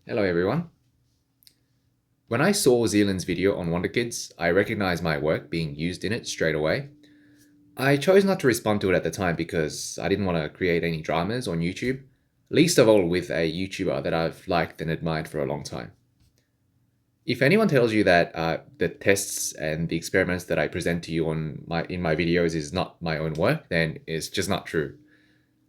Hello everyone. When I saw Zealand's video on Wonder Kids, I recognized my work being used in it straight away. I chose not to respond to it at the time because I didn't want to create any dramas on YouTube, least of all with a YouTuber that I've liked and admired for a long time. If anyone tells you that the tests and the experiments that I present to you in my videos is not my own work, then it's just not true.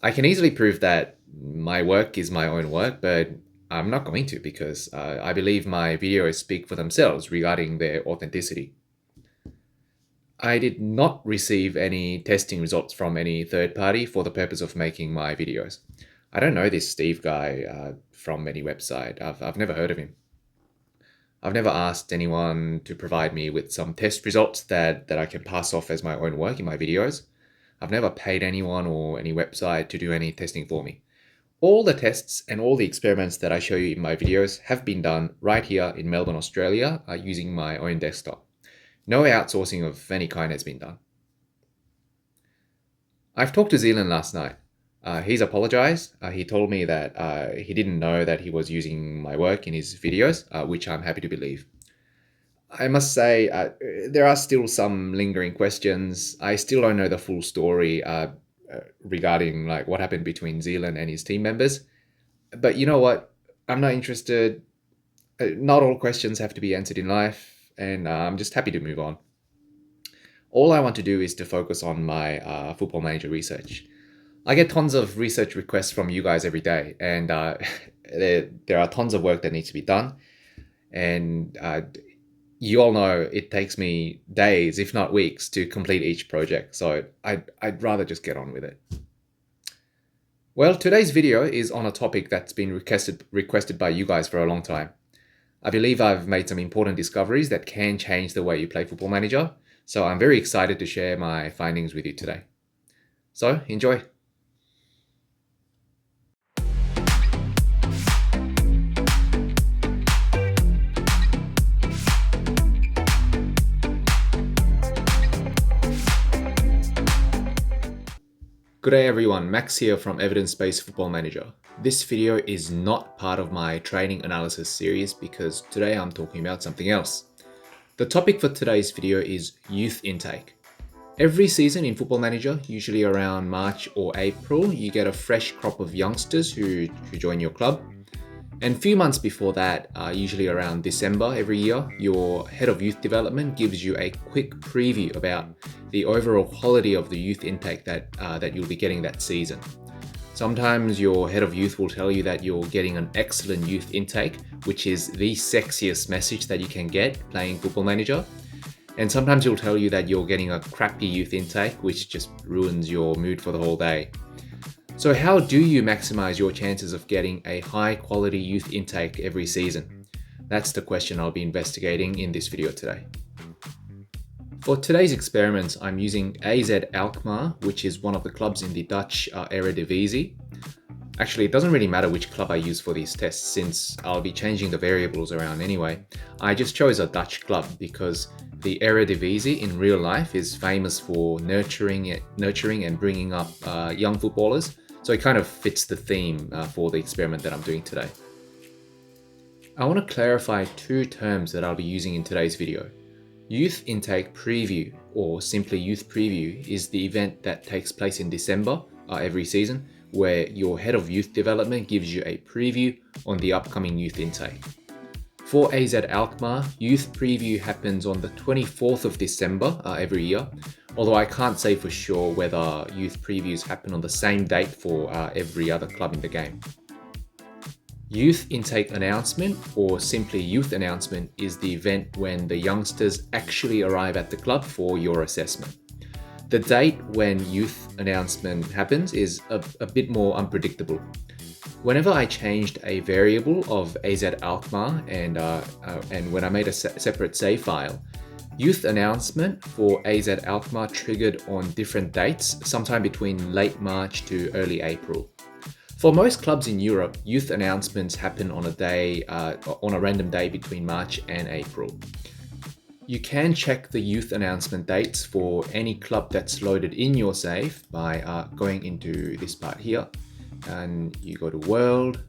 I can easily prove that my work is my own work, but I'm not going to because I believe my videos speak for themselves regarding their authenticity. I did not receive any testing results from any third party for the purpose of making my videos. I don't know this Steve guy from any website. I've never heard of him. I've never asked anyone to provide me with some test results that I can pass off as my own work in my videos. I've never paid anyone or any website to do any testing for me. All the tests and all the experiments that I show you in my videos have been done right here in Melbourne, Australia, using my own desktop. No outsourcing of any kind has been done. I've talked to Zealand last night. He's apologized. He told me that he didn't know that he was using my work in his videos, which I'm happy to believe. I must say, there are still some lingering questions. I still don't know the full story regarding like what happened between Zealand and his team members. But you know what? I'm not interested. Not all questions have to be answered in life, and I'm just happy to move on. All I want to do is to focus on my football manager research. I get tons of research requests from you guys every day, and there are tons of work that needs to be done. And you all know it takes me days, if not weeks, to complete each project. So I'd rather just get on with it. Well, today's video is on a topic that's been requested by you guys for a long time. I believe I've made some important discoveries that can change the way you play Football Manager. So I'm very excited to share my findings with you today. So enjoy. Good day everyone, Max here from Evidence-Based Football Manager. This video is not part of my training analysis series because today I'm talking about something else. The topic for today's video is youth intake. Every season in Football Manager, usually around March or April, you get a fresh crop of youngsters who join your club. And a few months before that, usually around December every year, your head of youth development gives you a quick preview about the overall quality of the youth intake that you'll be getting that season. Sometimes your head of youth will tell you that you're getting an excellent youth intake, which is the sexiest message that you can get playing Football Manager. And sometimes he'll tell you that you're getting a crappy youth intake, which just ruins your mood for the whole day. So how do you maximize your chances of getting a high quality youth intake every season? That's the question I'll be investigating in this video today. For today's experiments, I'm using AZ Alkmaar, which is one of the clubs in the Dutch Eredivisie. Actually, it doesn't really matter which club I use for these tests since I'll be changing the variables around anyway. I just chose a Dutch club because the Eredivisie in real life is famous for nurturing and bringing up young footballers. So it kind of fits the theme for the experiment that I'm doing today. I want to clarify two terms that I'll be using in today's video. Youth Intake Preview, or simply Youth Preview, is the event that takes place in December every season, where your head of youth development gives you a preview on the upcoming youth intake. For AZ Alkmaar, Youth Preview happens on the 24th of December every year, although I can't say for sure whether youth previews happen on the same date for every other club in the game. Youth Intake Announcement, or simply Youth Announcement, is the event when the youngsters actually arrive at the club for your assessment. The date when Youth Announcement happens is a bit more unpredictable. Whenever I changed a variable of AZ Alkmaar and when I made a separate save file, Youth Announcement for AZ Alkmaar triggered on different dates, sometime between late March to early April. For most clubs in Europe, youth announcements happen on a random day between March and April. You can check the youth announcement dates for any club that's loaded in your save by going into this part here, and you go to World,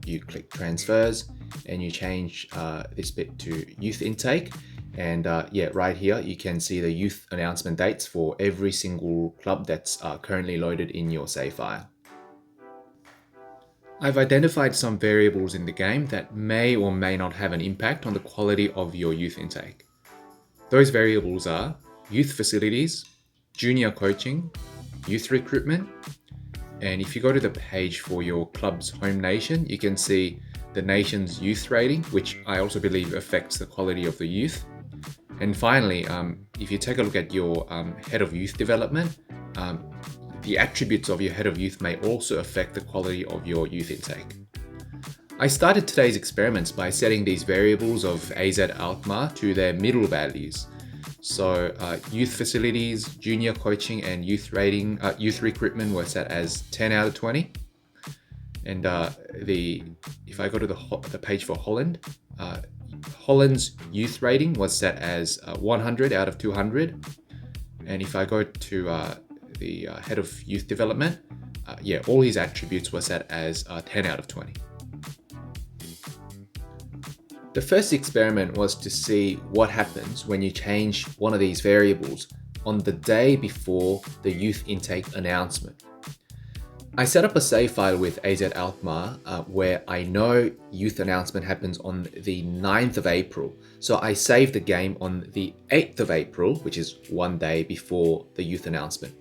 you click transfers and you change this bit to youth intake. And yeah, right here, you can see the youth announcement dates for every single club that's currently loaded in your save file. I've identified some variables in the game that may or may not have an impact on the quality of your youth intake. Those variables are youth facilities, junior coaching, youth recruitment, and if you go to the page for your club's home nation, you can see the nation's youth rating, which I also believe affects the quality of the youth. And finally, if you take a look at your head of youth development, the attributes of your head of youth may also affect the quality of your youth intake. I started today's experiments by setting these variables of AZ Alkmaar to their middle values. So youth facilities, junior coaching, and youth rating, youth recruitment were set as 10 out of 20. And if I go to the page for Holland, Holland's youth rating was set as 100 out of 200. And if I go to the head of youth development, yeah, all his attributes were set as 10 out of 20. The first experiment was to see what happens when you change one of these variables on the day before the youth intake announcement. I set up a save file with AZ Alkmaar where I know youth announcement happens on the 9th of April. So I saved the game on the 8th of April, which is one day before the youth announcement.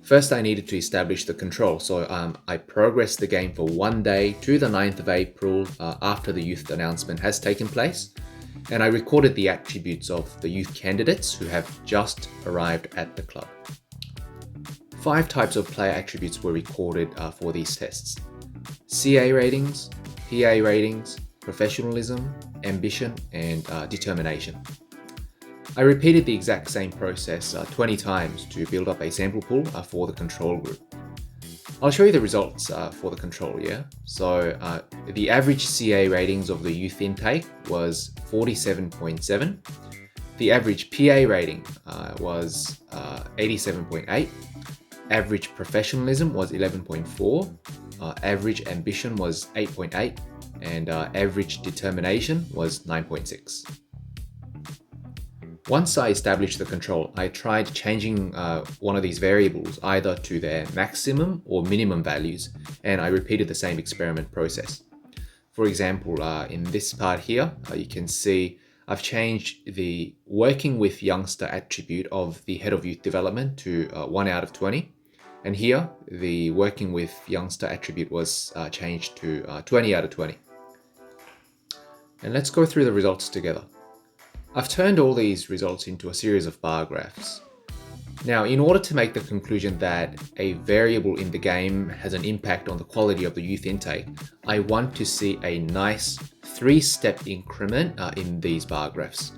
First, I needed to establish the control, so I progressed the game for one day to the 9th of April after the youth announcement has taken place, and I recorded the attributes of the youth candidates who have just arrived at the club. 5 types of player attributes were recorded for these tests: CA ratings, PA ratings, professionalism, ambition, and determination. I repeated the exact same process 20 times to build up a sample pool for the control group. I'll show you the results for the control, yeah? So the average CA ratings of the youth intake was 47.7. The average PA rating was 87.8. Average professionalism was 11.4. Average ambition was 8.8. And average determination was 9.6. Once I established the control, I tried changing one of these variables either to their maximum or minimum values, and I repeated the same experiment process. For example, in this part here, you can see I've changed the working with youngster attribute of the head of youth development to 1 out of 20. And here, the working with youngster attribute was changed to 20 out of 20. And let's go through the results together. I've turned all these results into a series of bar graphs. Now, in order to make the conclusion that a variable in the game has an impact on the quality of the youth intake, I want to see a nice 3-step increment in these bar graphs.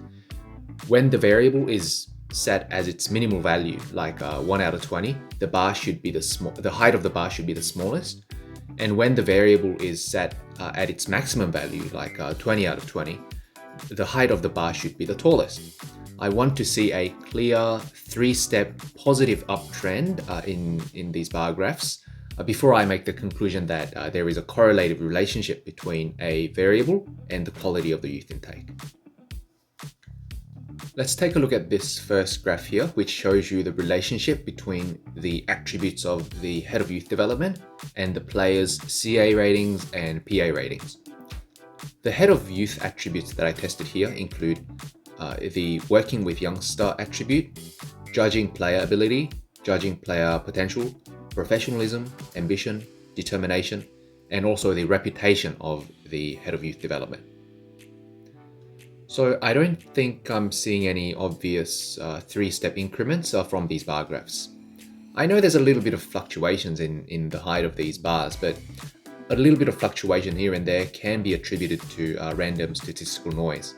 When the variable is set as its minimal value, like 1 out of 20, the bar should be the height of the bar should be the smallest. And when the variable is set at its maximum value, like 20 out of 20, the height of the bar should be the tallest. I want to see a clear 3-step positive uptrend in these bar graphs before I make the conclusion that there is a correlative relationship between a variable and the quality of the youth intake. Let's take a look at this first graph here, which shows you the relationship between the attributes of the head of youth development and the players' CA ratings and PA ratings. The head of youth attributes that I tested here include the working with youngster attribute, judging player ability, judging player potential, professionalism, ambition, determination, and also the reputation of the head of youth development. So I don't think I'm seeing any obvious 3-step increments from these bar graphs. I know there's a little bit of fluctuations in the height of these bars, but a little bit of fluctuation here and there can be attributed to random statistical noise.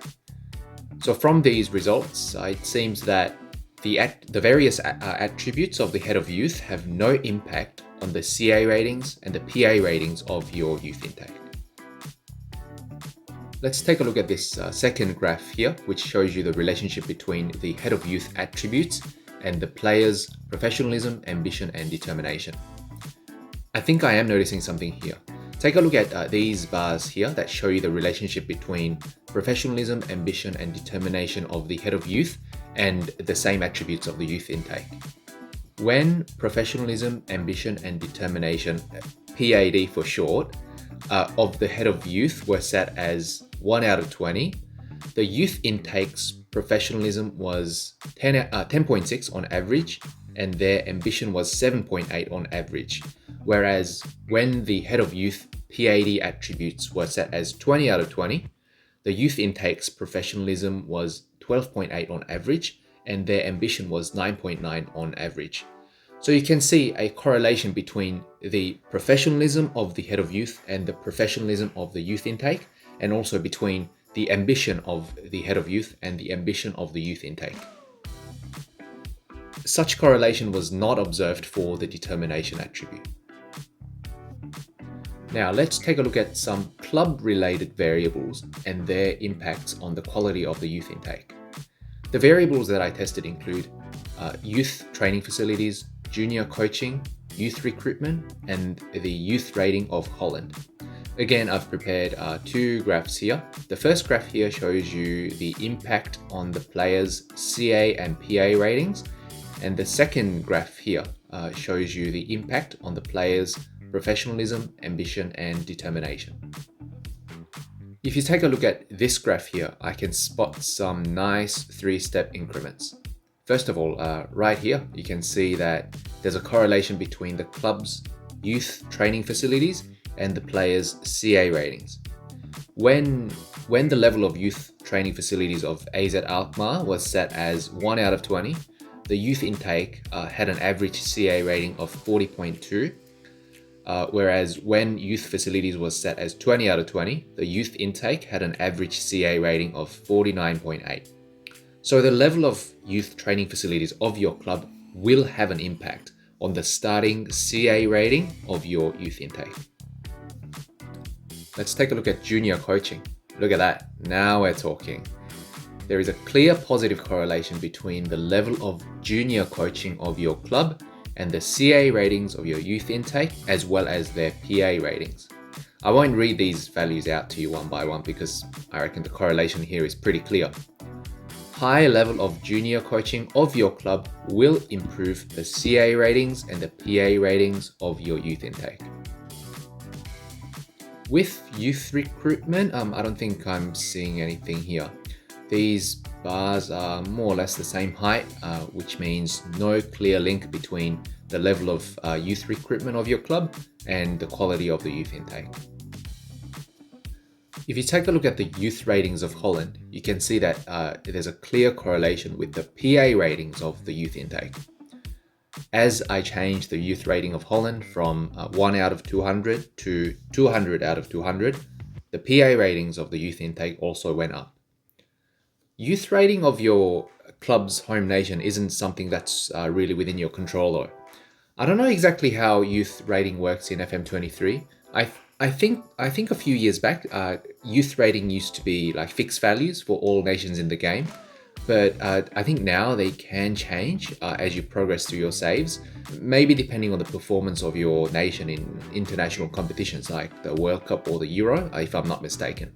So from these results, it seems that the various attributes of the head of youth have no impact on the CA ratings and the PA ratings of your youth intake. Let's take a look at this second graph here, which shows you the relationship between the head of youth attributes and the players' professionalism, ambition, and determination. I think I am noticing something here. Take a look at these bars here that show you the relationship between professionalism, ambition, and determination of the head of youth and the same attributes of the youth intake. When professionalism, ambition, and determination, PAD for short, of the head of youth were set as 1 out of 20, the youth intake's professionalism was 10.6 on average, and their ambition was 7.8 on average. Whereas when the head of youth PAD attributes were set as 20 out of 20, the youth intake's professionalism was 12.8 on average, and their ambition was 9.9 on average. So you can see a correlation between the professionalism of the head of youth and the professionalism of the youth intake, and also between the ambition of the head of youth and the ambition of the youth intake. Such correlation was not observed for the determination attribute. Now let's take a look at some club-related variables and their impacts on the quality of the youth intake. The variables that I tested include youth training facilities, junior coaching, youth recruitment, and the youth rating of Holland. Again, I've prepared two graphs here. The first graph here shows you the impact on the players' CA and PA ratings, and the second graph here shows you the impact on the players' professionalism, ambition, and determination. If you take a look at this graph here, I can spot some nice three-step increments. First of all, right here, you can see that there's a correlation between the club's youth training facilities and the players' CA ratings. When the level of youth training facilities of AZ Alkmaar was set as 1 out of 20, the youth intake had an average CA rating of 40.2, whereas when youth facilities was set as 20 out of 20, the youth intake had an average CA rating of 49.8. So the level of youth training facilities of your club will have an impact on the starting CA rating of your youth intake. Let's take a look at junior coaching. Look at that, now we're talking. There is a clear positive correlation between the level of junior coaching of your club and the CA ratings of your youth intake, as well as their PA ratings. I won't read these values out to you one by one because I reckon the correlation here is pretty clear. High level of junior coaching of your club will improve the CA ratings and the PA ratings of your youth intake. With youth recruitment, I don't think I'm seeing anything here. These bars are more or less the same height, which means no clear link between the level of youth recruitment of your club and the quality of the youth intake. If you take a look at the youth ratings of Holland, you can see that there's a clear correlation with the PA ratings of the youth intake. As I changed the youth rating of Holland from 1 out of 200 to 200 out of 200, the PA ratings of the youth intake also went up. Youth rating of your club's home nation isn't something that's really within your control though. I don't know exactly how youth rating works in FM23. I think a few years back, youth rating used to be like fixed values for all nations in the game. But I think now they can change as you progress through your saves, maybe depending on the performance of your nation in international competitions like the World Cup or the Euro, if I'm not mistaken.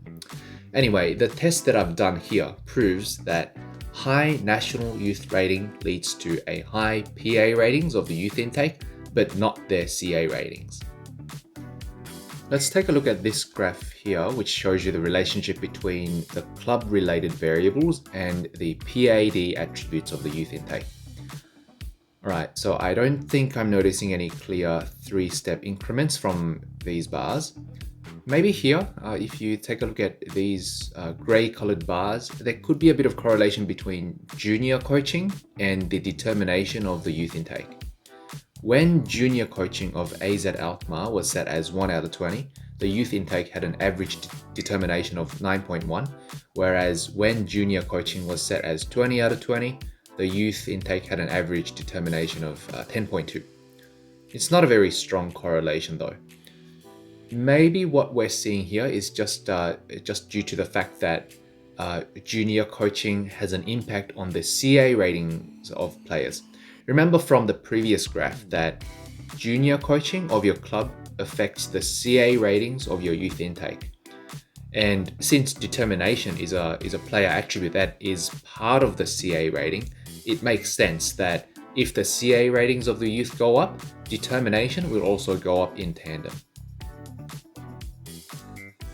Anyway, the test that I've done here proves that high national youth rating leads to a high PA ratings of the youth intake, but not their CA ratings. Let's take a look at this graph here, which shows you the relationship between the club-related variables and the PAD attributes of the youth intake. Alright, so I don't think I'm noticing any clear three-step increments from these bars. Maybe here, if you take a look at these grey-colored bars, there could be a bit of correlation between junior coaching and the determination of the youth intake. When junior coaching of AZ Alkmaar was set as 1 out of 20, the youth intake had an average determination of 9.1, whereas when junior coaching was set as 20 out of 20, the youth intake had an average determination of 10.2. It's not a very strong correlation though. Maybe what we're seeing here is just due to the fact that junior coaching has an impact on the CA ratings of players. Remember from the previous graph that junior coaching of your club affects the CA ratings of your youth intake. And since determination is a player attribute that is part of the CA rating, it makes sense that if the CA ratings of the youth go up, determination will also go up in tandem.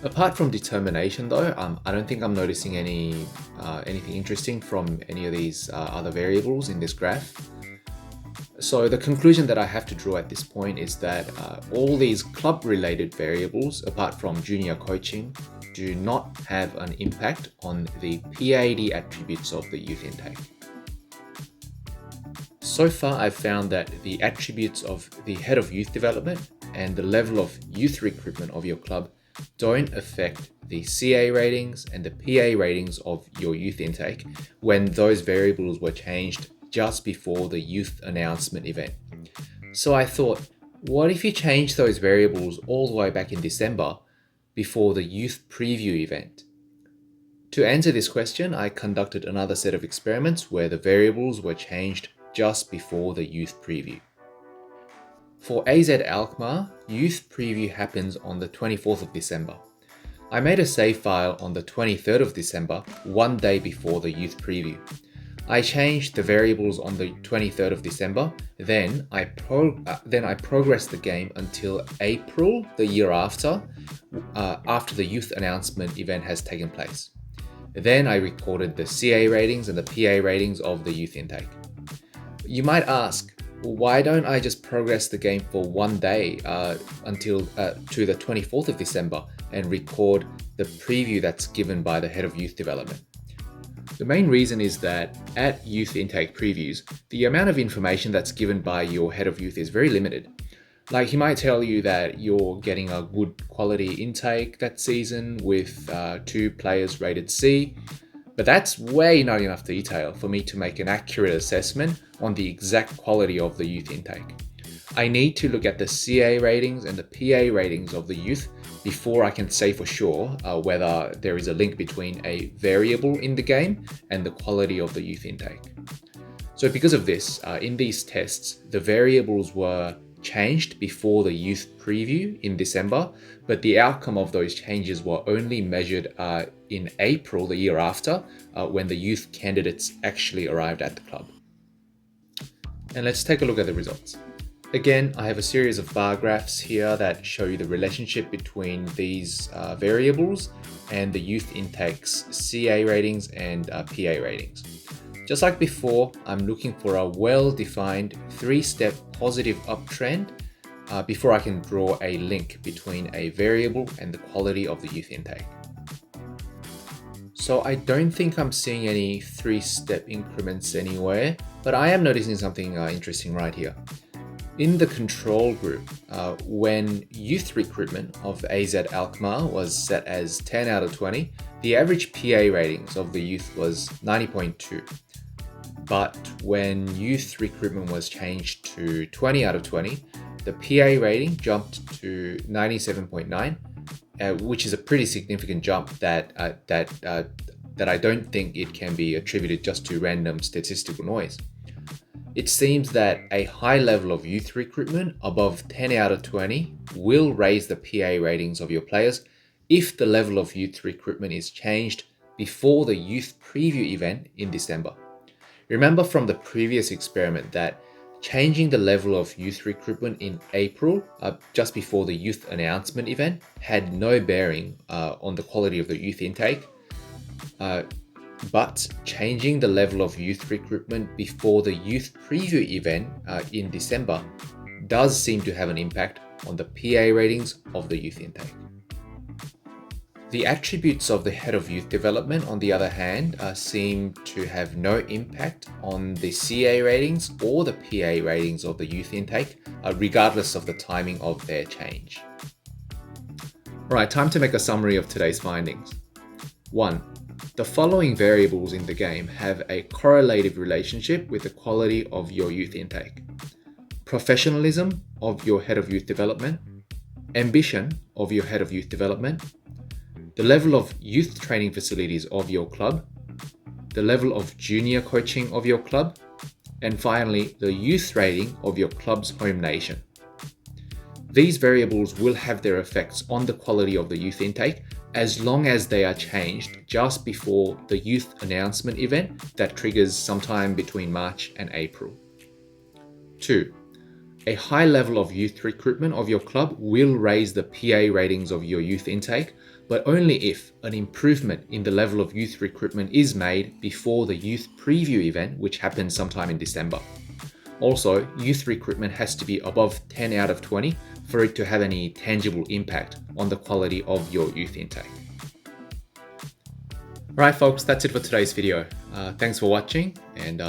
Apart from determination though, I don't think I'm noticing anything interesting from any of these other variables in this graph. So the conclusion that I have to draw at this point is that all these club-related variables, apart from junior coaching, do not have an impact on the PAD attributes of the youth intake. So far, I've found that the attributes of the head of youth development and the level of youth recruitment of your club don't affect the CA ratings and the PA ratings of your youth intake when those variables were changed just before the youth announcement event. So I thought, what if you change those variables all the way back in December before the youth preview event? To answer this question, I conducted another set of experiments where the variables were changed just before the youth preview. For AZ Alkmaar, youth preview happens on the 24th of December. I made a save file on the 23rd of December, one day before the youth preview. I changed the variables on the 23rd of December, then I progressed the game until April the year after the youth announcement event has taken place. Then I recorded the CA ratings and the PA ratings of the youth intake. You might ask, why don't I just progress the game for one day until to the 24th of December and record the preview that's given by the head of youth development? The main reason is that at youth intake previews, the amount of information that's given by your head of youth is very limited. Like, he might tell you that you're getting a good quality intake that season with 2 players rated C, but that's way not enough detail for me to make an accurate assessment on the exact quality of the youth intake. I need to look at the CA ratings and the PA ratings of the youth before I can say for sure whether there is a link between a variable in the game and the quality of the youth intake. So because of this, in these tests, the variables were changed before the youth preview in December, but the outcome of those changes were only measured in April the year after, when the youth candidates actually arrived at the club. And let's take a look at the results. Again, I have a series of bar graphs here that show you the relationship between these variables and the youth intake's CA ratings and PA ratings. Just like before, I'm looking for a well-defined 3-step positive uptrend before I can draw a link between a variable and the quality of the youth intake. So I don't think I'm seeing any 3-step increments anywhere, but I am noticing something interesting right here. In the control group, when youth recruitment of AZ Alkmaar was set as 10 out of 20, the average PA ratings of the youth was 90.2. But when youth recruitment was changed to 20 out of 20, the PA rating jumped to 97.9, which is a pretty significant jump that I don't think it can be attributed just to random statistical noise. It seems that a high level of youth recruitment above 10 out of 20 will raise the PA ratings of your players if the level of youth recruitment is changed before the youth preview event in December. Remember from the previous experiment that changing the level of youth recruitment in April, just before the youth announcement event, had no bearing on the quality of the youth intake. But changing the level of youth recruitment before the youth preview event in December does seem to have an impact on the PA ratings of the youth intake. The attributes of the head of youth development, on the other hand, seem to have no impact on the CA ratings or the PA ratings of the youth intake, regardless of the timing of their change. Alright, time to make a summary of today's findings. 1. The following variables in the game have a correlative relationship with the quality of your youth intake: professionalism of your head of youth development, ambition of your head of youth development, the level of youth training facilities of your club, the level of junior coaching of your club, and finally, the youth rating of your club's home nation. These variables will have their effects on the quality of the youth intake as long as they are changed just before the youth announcement event that triggers sometime between March and April. 2. A high level of youth recruitment of your club will raise the PA ratings of your youth intake, but only if an improvement in the level of youth recruitment is made before the youth preview event, which happens sometime in December. Also, youth recruitment has to be above 10 out of 20 for it to have any tangible impact on the quality of your youth intake. Alright folks, that's it for today's video. Thanks for watching, and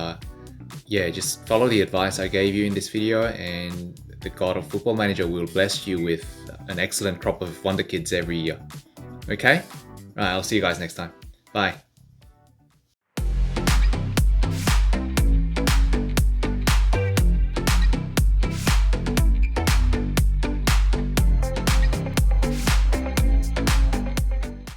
just follow the advice I gave you in this video, and the God of Football Manager will bless you with an excellent crop of wonder kids every year. Okay? Alright, I'll see you guys next time. Bye.